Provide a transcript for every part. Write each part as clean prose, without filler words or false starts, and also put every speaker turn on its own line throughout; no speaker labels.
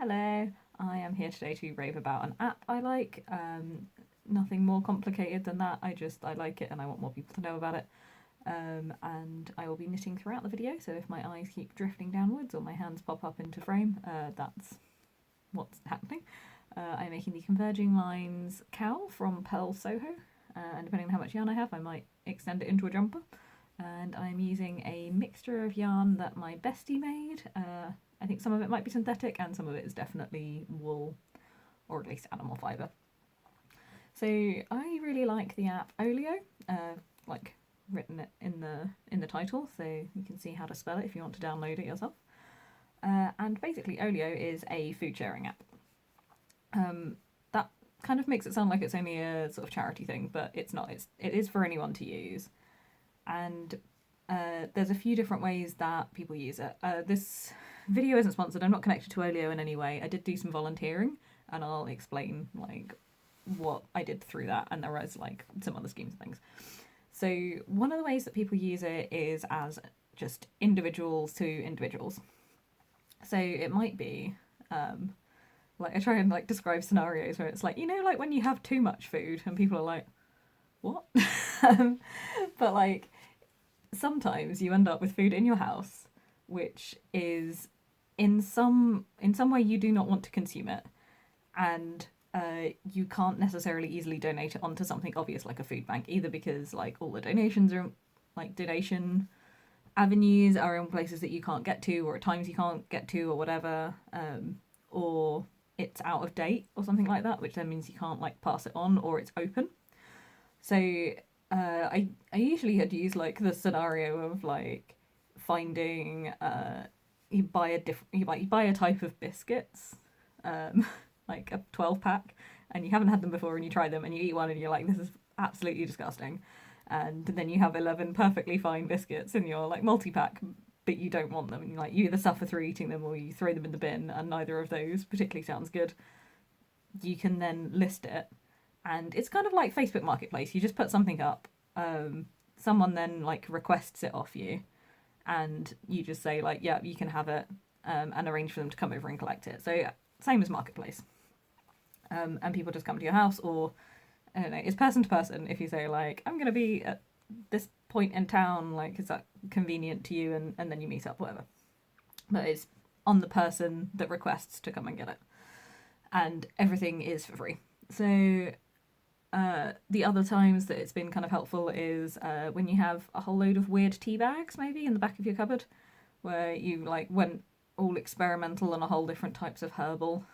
Hello, I am here today to rave about an app I like. Nothing more complicated than that. I like it and I want more people to know about it. And I will be knitting throughout the video, so if my eyes keep drifting downwards or my hands pop up into frame, that's what's happening. I'm making the Converging Lines cowl from Pearl Soho, and depending on how much yarn I have, I might extend it into a jumper. And I'm using a mixture of yarn that my bestie made. I think some of it might be synthetic and some of it is definitely wool, or at least animal fibre. So I really like the app Olio, like written it in the title, so you can see how to spell it if you want to download it yourself. And basically Olio is a food sharing app. That kind of makes it sound like it's only a sort of charity thing, but it's not. It is for anyone to use. And there's a few different ways that people use it. This video isn't sponsored. I'm not connected to Olio in any way. I did do some volunteering, and I'll explain like what I did through that, and there was like some other schemes and things. So one of the ways that people use it is as just individuals to individuals. So it might be like I try and like describe scenarios where it's like, you know, like when you have too much food and people are like, what? But like sometimes you end up with food in your house which is in some way you do not want to consume it, and you can't necessarily easily donate it onto something obvious like a food bank, either because like all the donations are like donation avenues are in places that you can't get to, or at times you can't get to, or whatever, or it's out of date or something like that, which then means you can't like pass it on, or it's open. So I usually had used like the scenario of like finding you buy a type of biscuits, like a 12 pack, and you haven't had them before, and you try them and you eat one and you're like, this is absolutely disgusting, and then you have 11 perfectly fine biscuits in your like multi-pack, but you don't want them, and like you either suffer through eating them or you throw them in the bin, and neither of those particularly sounds good. You can then list it, and it's kind of like Facebook Marketplace. You just put something up, someone then like requests it off you, and you just say like, yeah, you can have it, and arrange for them to come over and collect it. So same as Marketplace, and people just come to your house, or I don't know, it's person to person. If you say like, I'm gonna be at this point in town, like, is that convenient to you? And then you meet up, whatever. But it's on the person that requests to come and get it, and everything is for free. So the other times that it's been kind of helpful is when you have a whole load of weird tea bags maybe in the back of your cupboard, where you like went all experimental on a whole different types of herbal,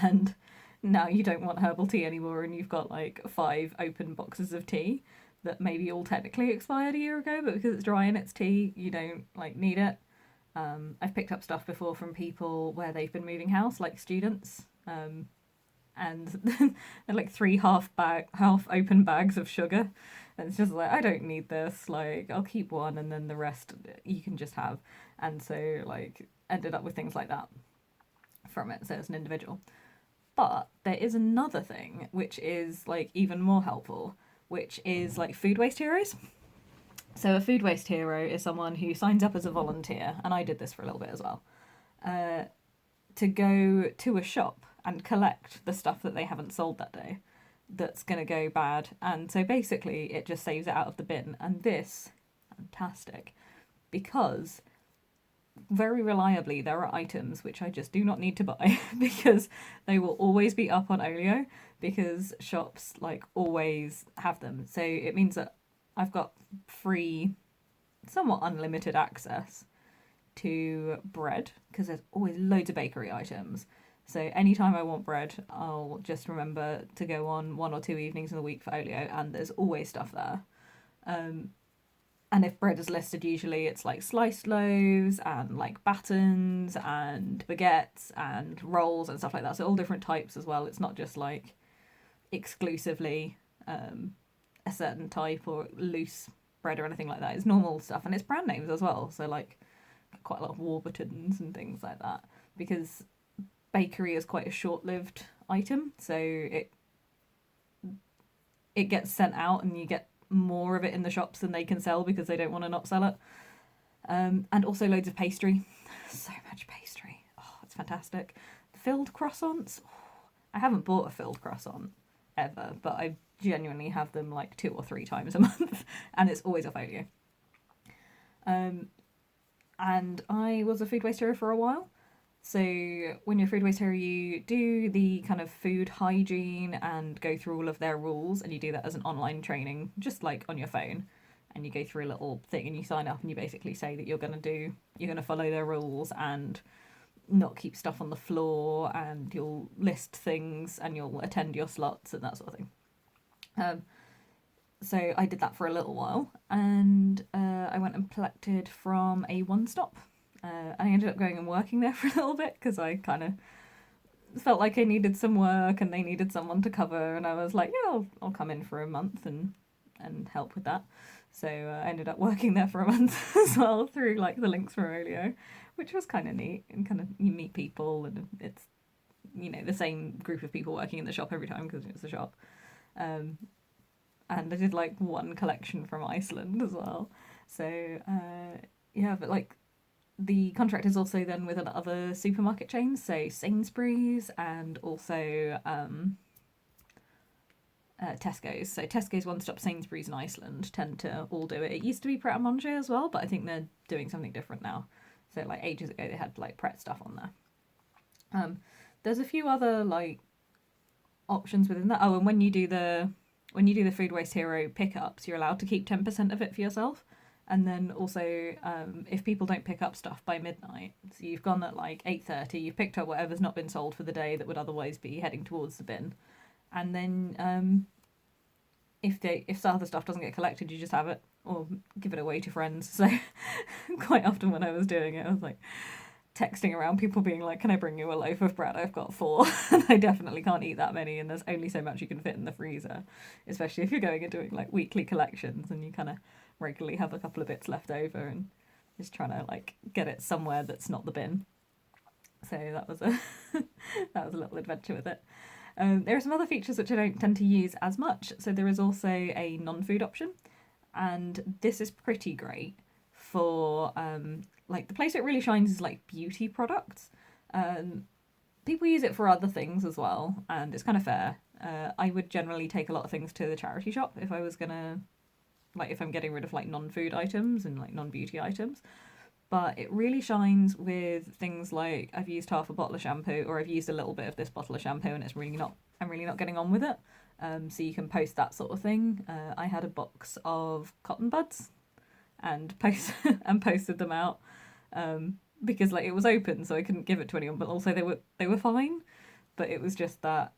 and now you don't want herbal tea anymore, and you've got like 5 open boxes of tea that maybe all technically expired a year ago, but because it's dry and it's tea, you don't like need it. I've picked up stuff before from people where they've been moving house, like students, and like 3 half open bags of sugar, and it's just like, I don't need this, like I'll keep one and then the rest you can just have. And so like ended up with things like that from it, so as an individual. But there is another thing which is like even more helpful, which is like food waste heroes. So a food waste hero is someone who signs up as a volunteer, and I did this for a little bit as well, to go to a shop and collect the stuff that they haven't sold that day that's going to go bad. And so basically it just saves it out of the bin. And this, fantastic, because very reliably there are items which I just do not need to buy because they will always be up on Olio, because shops like always have them. So it means that I've got free, somewhat unlimited access to bread, because there's always loads of bakery items. So anytime I want bread, I'll just remember to go on 1 or 2 evenings in the week for Olio, and there's always stuff there. And if bread is listed, usually it's like sliced loaves and like battens and baguettes and rolls and stuff like that. So all different types as well. It's not just like exclusively a certain type or loose bread or anything like that. It's normal stuff, and it's brand names as well. So like quite a lot of Warburtons and things like that, because bakery is quite a short-lived item, so it gets sent out and you get more of it in the shops than they can sell because they don't want to not sell it. And also loads of pastry. So much pastry. Oh, it's fantastic. The Filled croissants. I haven't bought a filled croissant ever, but I genuinely have them like 2 or 3 times a month, and it's always off Olio. And I was a food waste hero for a while. So when you're a food waste hero, you do the kind of food hygiene and go through all of their rules, and you do that as an online training, just like on your phone. And you go through a little thing and you sign up and you basically say that you're going to follow their rules and not keep stuff on the floor, and you'll list things and you'll attend your slots and that sort of thing. So I did that for a little while, and I went and collected from a one-stop. And I ended up going and working there for a little bit because I kind of felt like I needed some work and they needed someone to cover, and I was like, yeah, I'll come in for a month and help with that. So I ended up working there for a month as well through like the links from Olio, which was kind of neat, and kind of you meet people and it's, you know, the same group of people working in the shop every time because it's a shop. And I did like one collection from Iceland as well. So yeah, but like the contract is also then with other supermarket chains, so Sainsbury's and also Tesco's. So Tesco's, One Stop, Sainsbury's in Iceland tend to all do it. It used to be Pret a Manger as well, but I think they're doing something different now. So like ages ago they had like Pret stuff on there. There's a few other like options within that. Oh, and when you do the Food Waste Hero pickups, you're allowed to keep 10% of it for yourself. And then also, if people don't pick up stuff by midnight, so you've gone at like 8:30, you've picked up whatever's not been sold for the day that would otherwise be heading towards the bin, and then if some other stuff doesn't get collected, you just have it or give it away to friends. So quite often when I was doing it, I was like texting around people being like, can I bring you a loaf of bread? I've got 4 and I definitely can't eat that many, and there's only so much you can fit in the freezer, especially if you're going and doing like weekly collections and you kind of regularly have a couple of bits left over and just trying to like get it somewhere that's not the bin. So that was a little adventure with it. There are some other features which I don't tend to use as much. So there is also a non-food option, and this is pretty great for like the place it really shines is like beauty products. People use it for other things as well, and it's kind of fair. I would generally take a lot of things to the charity shop if I was gonna, like, if I'm getting rid of like non-food items and like non-beauty items. But it really shines with things like I've used half a bottle of shampoo, or I've used a little bit of this bottle of shampoo and I'm really not getting on with it. So you can post that sort of thing. I had a box of cotton buds and posted them out because like it was open, so I couldn't give it to anyone. But also they were fine. But it was just that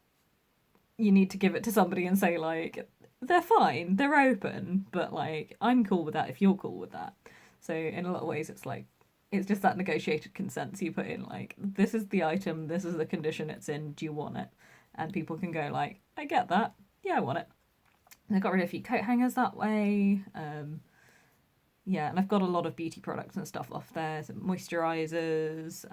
you need to give it to somebody and say like, they're fine, they're open, but like I'm cool with that if you're cool with that. So in a lot of ways it's like it's just that negotiated consent. So you put in like, this is the item, this is the condition it's in, do you want it? And people can go like, I get that, yeah, I want it. And I got rid of a few coat hangers that way. Yeah, and I've got a lot of beauty products and stuff off there, some moisturisers,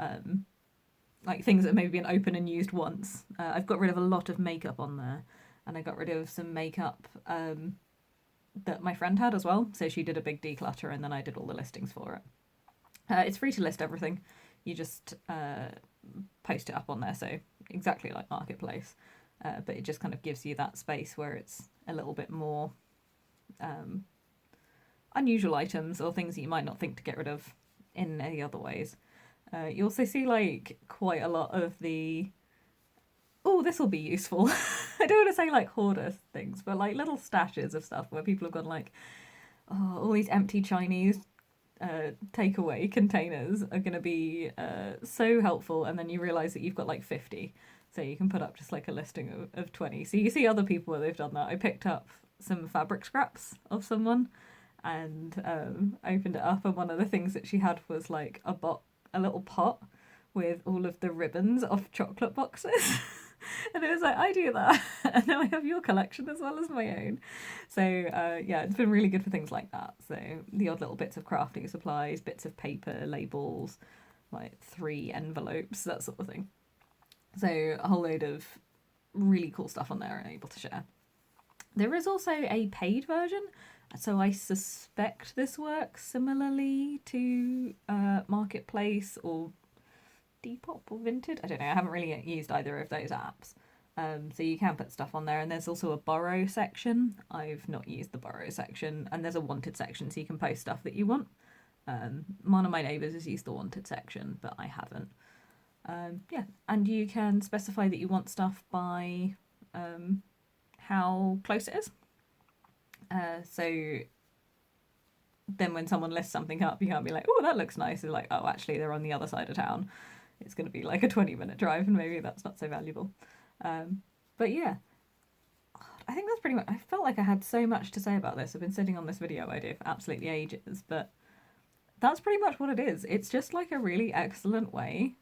like things that have maybe been open and used once. I've got rid of a lot of makeup on there. And I got rid of some makeup that my friend had as well. So she did a big declutter and then I did all the listings for it. It's free to list everything. You just post it up on there. So exactly like Marketplace. But it just kind of gives you that space where it's a little bit more unusual items or things that you might not think to get rid of in any other ways. You also see like quite a lot of the, oh, this will be useful. I don't want to say like hoarder things, but like little stashes of stuff where people have gone like, oh, all these empty Chinese takeaway containers are going to be so helpful. And then you realise that you've got like 50. So you can put up just like a listing of 20. So you see other people where they've done that. I picked up some fabric scraps of someone and opened it up. And one of the things that she had was like a little pot with all of the ribbons of chocolate boxes. And it was like, I do that. And now I have your collection as well as my own. So yeah, it's been really good for things like that. So the odd little bits of crafting supplies, bits of paper, labels, like 3 envelopes, that sort of thing. So a whole load of really cool stuff on there and able to share. There is also a paid version. So I suspect this works similarly to Marketplace or Depop or Vinted. I don't know. I haven't really used either of those apps. So you can put stuff on there, and there's also a borrow section. I've not used the borrow section, and there's a wanted section, so you can post stuff that you want. One of my neighbours has used the wanted section, but I haven't. Yeah, and you can specify that you want stuff by how close it is. So then when someone lists something up, you can't be like, oh, that looks nice. It's like, oh, actually, they're on the other side of town. It's going to be like a 20-minute drive, and maybe that's not so valuable. But yeah, I think that's pretty much. I felt like I had so much to say about this. I've been sitting on this video idea for absolutely ages, but that's pretty much what it is. It's just like a really excellent way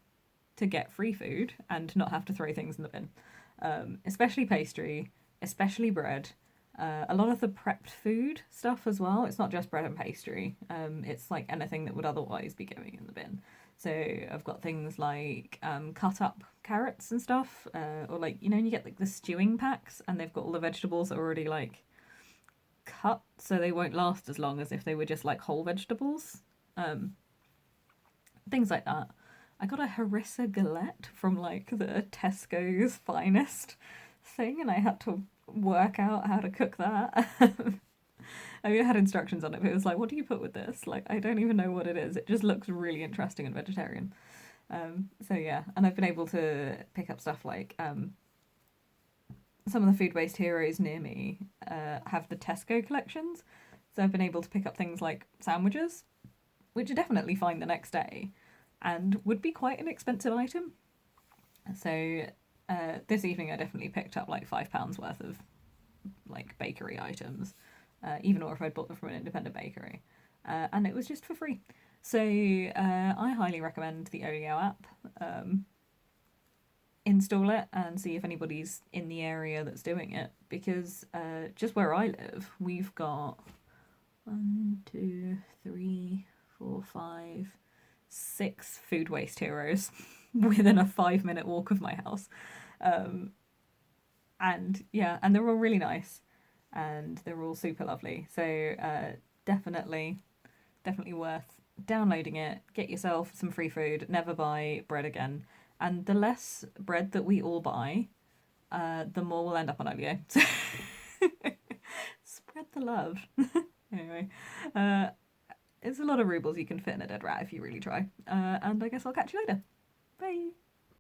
to get free food and not have to throw things in the bin, especially pastry, especially bread. A lot of the prepped food stuff as well. It's not just bread and pastry. It's like anything that would otherwise be going in the bin. So I've got things like cut up carrots and stuff, or like, you know, you get like the stewing packs and they've got all the vegetables already like cut, so they won't last as long as if they were just like whole vegetables. Things like that. I got a harissa galette from like the Tesco's finest thing, and I had to work out how to cook that. I mean, it had instructions on it, but it was like, what do you put with this? Like, I don't even know what it is. It just looks really interesting and vegetarian. So yeah, and I've been able to pick up stuff like some of the food waste heroes near me have the Tesco collections. So I've been able to pick up things like sandwiches, which are definitely fine the next day and would be quite an expensive item. So this evening I definitely picked up like £5 worth of like bakery items, even or if I'd bought them from an independent bakery. And it was just for free. So I highly recommend the Olio app. Install it and see if anybody's in the area that's doing it, because just where I live, we've got 1, 2, 3, 4, 5, 6 food waste heroes within a 5-minute walk of my house. And yeah, and they're all really nice and they're all super lovely. So definitely worth downloading it. Get yourself some free food. Never buy bread again. And the less bread that we all buy, the more will end up on Olio. Spread the love. Anyway, it's a lot of rubles you can fit in a dead rat if you really try. And I guess I'll catch you later. Bye.